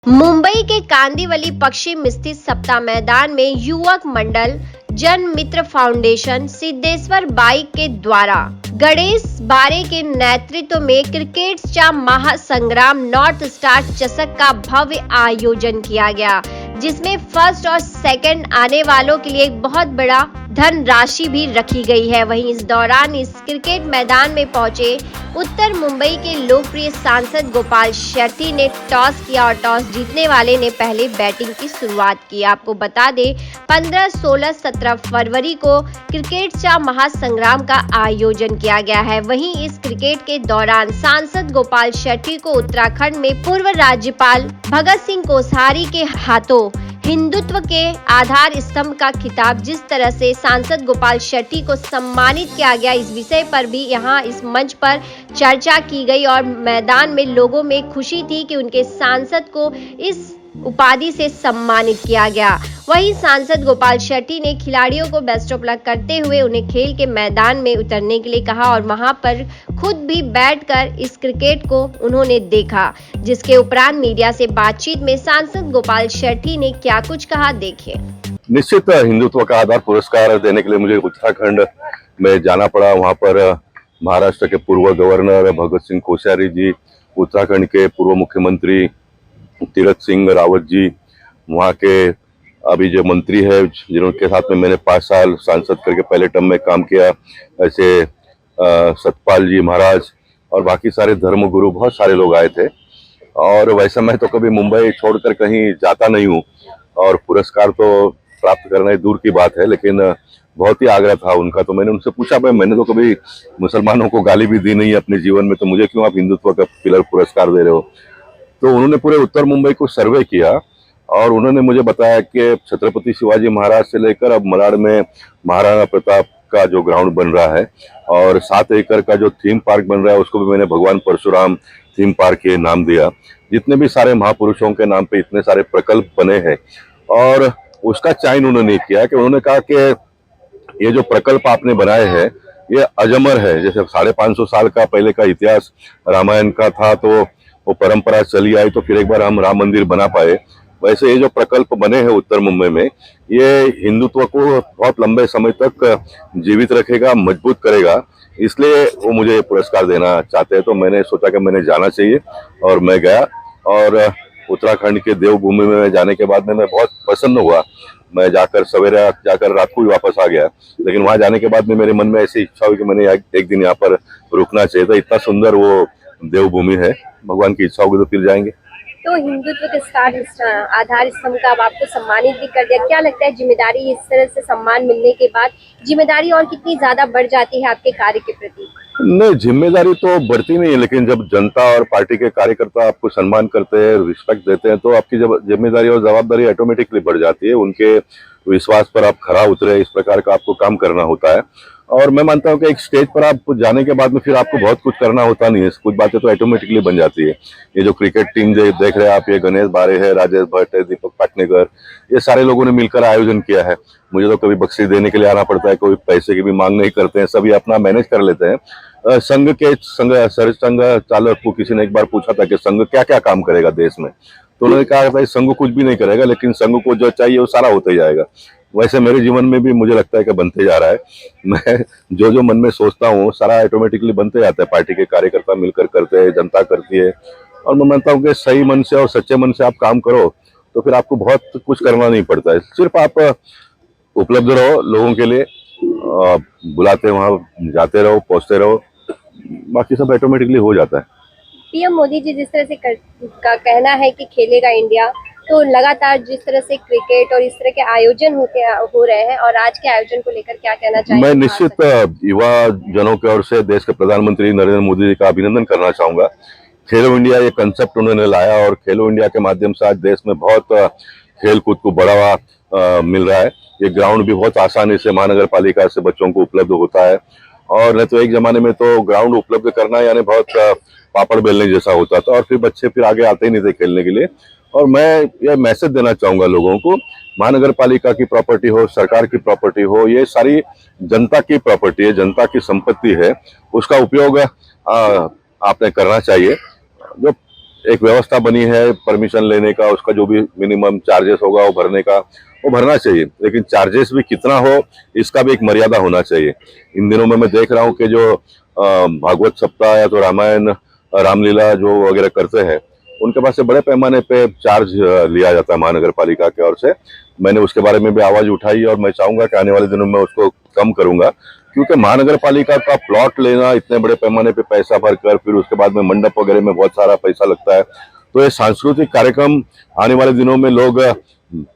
मुंबई के कांदिवली पश्चिम स्थित सप्ताह मैदान में युवक मंडल जन मित्र फाउंडेशन सिद्धेश्वर बाई के द्वारा गणेश बारे के नेतृत्व में क्रिकेटचा महासंग्राम नॉर्थ स्टार चषक का भव्य आयोजन किया गया, जिसमें फर्स्ट और सेकंड आने वालों के लिए एक बहुत बड़ा धनराशि भी रखी गई है। वहीं इस दौरान इस क्रिकेट मैदान में पहुंचे उत्तर मुंबई के लोकप्रिय सांसद गोपाल शेट्टी ने टॉस किया और टॉस जीतने वाले ने पहले बैटिंग की शुरुआत की। आपको बता दें 15, 16, 17 फरवरी को क्रिकेटचा महासंग्राम का आयोजन किया गया है। वहीं इस क्रिकेट के दौरान सांसद गोपाल शेट्टी को उत्तराखंड में पूर्व राज्यपाल भगत सिंह कोश्यारी के हाथों हिंदुत्व के आधार स्तंभ का खिताब जिस तरह से सांसद गोपाल शेट्टी को सम्मानित किया गया, इस विषय पर भी यहां इस मंच पर चर्चा की गई और मैदान में लोगों में खुशी थी कि उनके सांसद को इस उपाधि से सम्मानित किया गया। वहीं सांसद गोपाल शेट्टी ने खिलाड़ियों को बेस्ट ऑफ लक करते हुए उन्हें खेल के मैदान में उतरने के लिए कहा और वहां पर खुद भी बैठकर इस क्रिकेट को उन्होंने देखा। जिसके उपरांत मीडिया से बातचीत में सांसद गोपाल शेट्टी ने क्या कुछ कहा, देखिए। निश्चित हिंदुत्व का आधार पुरस्कार देने के लिए मुझे उत्तराखंड में जाना पड़ा। वहां पर महाराष्ट्र के पूर्व गवर्नर भगत सिंह कोश्यारी जी, उत्तराखंड के पूर्व मुख्यमंत्री तीरथ सिंह रावत जी, वहाँ के अभी जो मंत्री है जिनके साथ में मैंने 5 साल सांसद करके पहले टर्म में काम किया, ऐसे सतपाल जी महाराज और बाकी सारे धर्मगुरु, बहुत सारे लोग आए थे। और वैसे मैं तो कभी मुंबई छोड़कर कहीं जाता नहीं हूँ और पुरस्कार तो प्राप्त करना दूर की बात है, लेकिन बहुत ही आग्रह था उनका। तो मैंने उनसे पूछा, भाई मैंने तो कभी मुसलमानों को गाली भी दी नहीं है अपने जीवन में, तो मुझे क्यों आप हिंदुत्व का पिलर पुरस्कार दे रहे हो। तो उन्होंने पूरे उत्तर मुंबई को सर्वे किया और उन्होंने मुझे बताया कि छत्रपति शिवाजी महाराज से लेकर अब मलाड में महाराणा प्रताप का जो ग्राउंड बन रहा है और 7 एकड़ का जो थीम पार्क बन रहा है उसको भी मैंने भगवान परशुराम थीम पार्क के नाम दिया। जितने भी सारे महापुरुषों के नाम पे इतने सारे प्रकल्प बने हैं और उसका चयन उन्होंने किया कि उन्होंने कहा कि ये जो प्रकल्प आपने बनाए हैं ये अजमर है। जैसे 550 साल का पहले का इतिहास रामायण का था, तो वो परंपरा चली आई, तो फिर एक बार हम राम मंदिर बना पाए। वैसे ये जो प्रकल्प बने हैं उत्तर मुंबई में, ये हिंदुत्व को बहुत लंबे समय तक जीवित रखेगा, मजबूत करेगा, इसलिए वो मुझे ये पुरस्कार देना चाहते हैं। तो मैंने सोचा कि मैंने जाना चाहिए और मैं गया और उत्तराखंड के देवभूमि में जाने के बाद में मैं बहुत प्रसन्न हुआ। मैं जाकर सवेरे जाकर रात को ही वापस आ गया, लेकिन वहां जाने के बाद में मेरे मन में ऐसी इच्छा हुई कि मैंने एक दिन यहाँ पर रुकना चाहिए था। इतना सुंदर वो देवभूमि है, भगवान की इच्छा होगी तो फिर जाएंगे। तो हिंदुत्व के स्टार आधार स्तंभ का अब आपको सम्मानित भी कर दिया, क्या लगता है जिम्मेदारी इस तरह से सम्मान मिलने के बाद जिम्मेदारी और कितनी ज्यादा बढ़ जाती है आपके कार्य के प्रति? नहीं, जिम्मेदारी तो बढ़ती नहीं है, लेकिन जब जनता और पार्टी के कार्यकर्ता आपको सम्मान करते हैं, रिस्पेक्ट देते हैं, तो आपकी जब जिम्मेदारी और जवाबदारी ऑटोमेटिकली बढ़ जाती है। उनके विश्वास पर आप खरा उतरे, इस प्रकार का आपको काम करना होता है। और मैं मानता हूँ कि एक स्टेज पर आप जाने के बाद में फिर आपको बहुत कुछ करना होता नहीं है, कुछ बातें तो ऑटोमेटिकली बन जाती है। ये जो क्रिकेट टीम जो देख रहे हैं आप, ये गणेश बारे है, राजेश भट्ट है, दीपक पाटनेकर, ये सारे लोगों ने मिलकर आयोजन किया है। मुझे तो कभी बख्शी देने के लिए आना पड़ता है, कोई पैसे की भी मांग नहीं करते हैं, सभी अपना मैनेज कर लेते हैं। संघ संघ चालक को किसी ने एक बार पूछा था कि संघ क्या क्या काम करेगा देश में, तो उन्होंने कहा था संघ कुछ भी नहीं करेगा, लेकिन संघ को जो चाहिए वो सारा होता ही जाएगा। वैसे मेरे जीवन में भी मुझे लगता है कि बनते जा रहा है। मैं जो मन में सोचता हूँ सारा ऑटोमेटिकली बनते जाता है। पार्टी के कार्यकर्ता मिलकर करते हैं, जनता करती है, और मैं मानता हूँ कि सही मन से और सच्चे मन से आप काम करो तो फिर आपको बहुत कुछ करना नहीं पड़ता है। सिर्फ आप उपलब्ध रहो लोगों के लिए, बुलाते वहाँ जाते रहो, पहुँचते रहो, बाकी सब ऑटोमेटिकली हो जाता है। पीएम मोदी जी जिस तरह से का कहना है कि खेलेगा इंडिया, तो लगातार जिस तरह से क्रिकेट और इस तरह के आयोजन हो रहे हैं, और आज के आयोजन को लेकर क्या कहना चाहिए? मैं निश्चित युवा जनों की ओर से देश के प्रधानमंत्री नरेंद्र मोदी जी का अभिनंदन करना चाहूंगा। खेलो इंडिया ये कंसेप्ट उन्होंने लाया और खेलो इंडिया के माध्यम से आज देश में बहुत खेल कूद को बढ़ावा मिल रहा है। ये ग्राउंड भी बहुत आसानी से महानगर पालिका से बच्चों को उपलब्ध होता है, और नहीं तो एक जमाने में तो ग्राउंड उपलब्ध करना यानी बहुत पापड़ बेलने जैसा होता था, और फिर बच्चे फिर आगे आते ही नहीं थे खेलने के लिए। और मैं ये मैसेज देना चाहूंगा लोगों को, महानगर पालिका की प्रॉपर्टी हो, सरकार की प्रॉपर्टी हो, ये सारी जनता की प्रॉपर्टी है, जनता की संपत्ति है, उसका उपयोग आपने करना चाहिए। जो एक व्यवस्था बनी है परमिशन लेने का, उसका जो भी मिनिमम चार्जेस होगा वो भरने का, वो भरना चाहिए, लेकिन चार्जेस भी कितना हो इसका भी एक मर्यादा होना चाहिए। इन दिनों में मैं देख रहा हूँ कि जो भागवत सप्ताह या तो रामायण रामलीला जो वगैरह करते हैं, उनके पास से बड़े पैमाने पे चार्ज लिया जाता है महानगर पालिका की ओर से। मैंने उसके बारे में भी आवाज उठाई और मैं चाहूंगा कि आने वाले दिनों में उसको कम करूंगा, क्योंकि महानगर पालिका का प्लॉट लेना इतने बड़े पैमाने पे पैसा भरकर, फिर उसके बाद में मंडप वगैरह में बहुत सारा पैसा लगता है। तो ये सांस्कृतिक कार्यक्रम आने वाले दिनों में लोग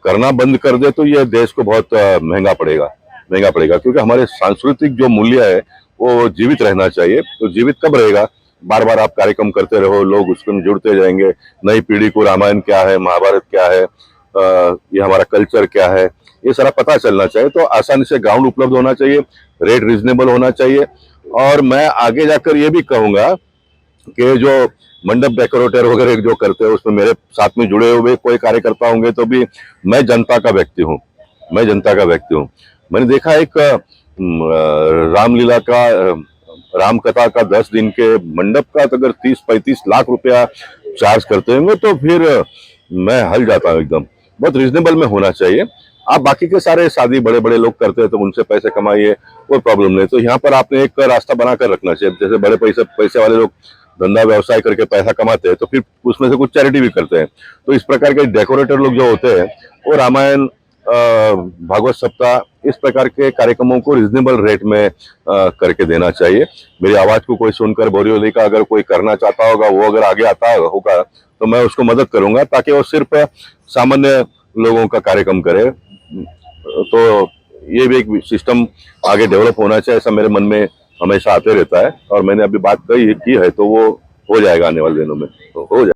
करना बंद कर दे तो ये देश को बहुत महंगा पड़ेगा, क्योंकि हमारे सांस्कृतिक जो मूल्य है वो जीवित रहना चाहिए। तो जीवित कब रहेगा? बार बार आप कार्यक्रम करते रहो, लोग उसमें जुड़ते जाएंगे, नई पीढ़ी को रामायण क्या है, महाभारत क्या है, ये हमारा कल्चर क्या है, ये सारा पता चलना चाहिए। तो आसानी से ग्राउंड उपलब्ध होना चाहिए, रेट रिजनेबल होना चाहिए। और मैं आगे जाकर ये भी कहूंगा कि जो मंडप डेकोरेटर वगैरह जो करते हैं उसमें मेरे साथ में जुड़े हुए कोई कार्यकर्ता होंगे तो भी मैं जनता का व्यक्ति हूँ। मैंने देखा एक रामलीला का राम कथा का 10 दिन के मंडप का तो अगर 30-35 लाख रुपया चार्ज करते होंगे तो फिर मैं हल जाता हूँ एकदम। बहुत रिजनेबल में होना चाहिए। आप बाकी के सारे शादी बड़े बड़े लोग करते हैं तो उनसे पैसे कमाइए, कोई प्रॉब्लम नहीं। तो यहाँ पर आपने एक रास्ता बनाकर रखना चाहिए। जैसे बड़े पैसे वाले लोग धंधा व्यवसाय करके पैसा कमाते हैं तो फिर उसमें से कुछ चैरिटी भी करते हैं। तो इस प्रकार के डेकोरेटर लोग जो होते हैं वो रामायण भागवत सप्ताह इस प्रकार के कार्यक्रमों को रिजनेबल रेट में करके देना चाहिए। मेरी आवाज को कोई सुनकर बोरिवली का अगर कोई करना चाहता होगा, वो अगर आगे आता होगा तो मैं उसको मदद करूंगा, ताकि वो सिर्फ सामान्य लोगों का कार्यक्रम करे। तो ये भी एक सिस्टम आगे डेवलप होना चाहिए, ऐसा मेरे मन में हमेशा आते रहता है। और मैंने अभी बात की है तो वो हो जाएगा आने वाले दिनों में, तो हो जाएगा।